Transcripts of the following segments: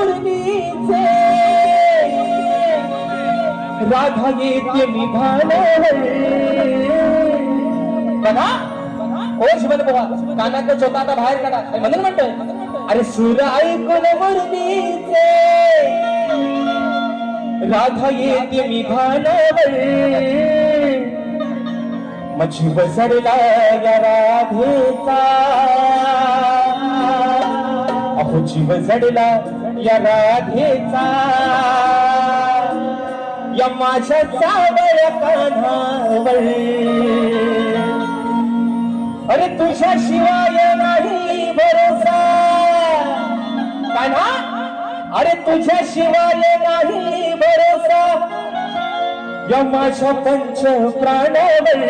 मुरलीचे राधा येते निभाल्यावर बघा ओ शिवल बाबा कानातलं चोथा आता बाहेर काढा म्हणून म्हणतोय अरे सूर ऐकून मुरलीचे राधा येते निभाल्यावर मग जीव जडला या राधेचा अहो जीव जडला या राधेचा या माझ्या सावळ्या कान्हावर अरे तुझ्या शिवाय नाही भरोसा कान्हा अरे तुझ्या शिवाय नाही भरोसा या माझ्या पंच प्राणावर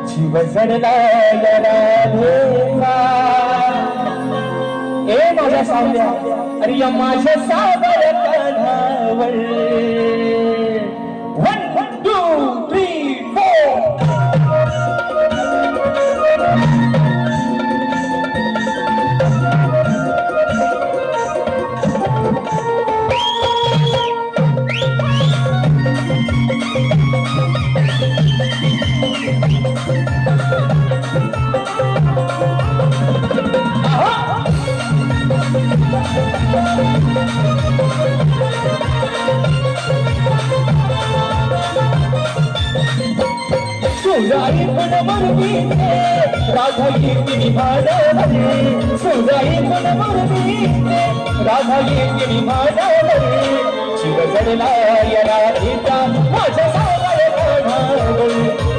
जीव जडला या राधेचा ए माझ्या सावल्या अरे या माझ्या सावळ्या कान्हावर 1 2 3 4 सुजाई पण मुरलीचे राधा येते निभाल्यावर सुजाई पण मुरलीचे राधा येते निभाल्यावर जीव जडला या राधेचा माझ्या सावळ्या कान्हावर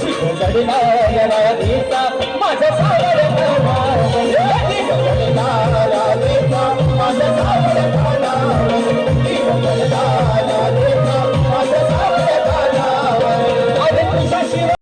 जीव जडला या राधेचा माझ्या सावळ्या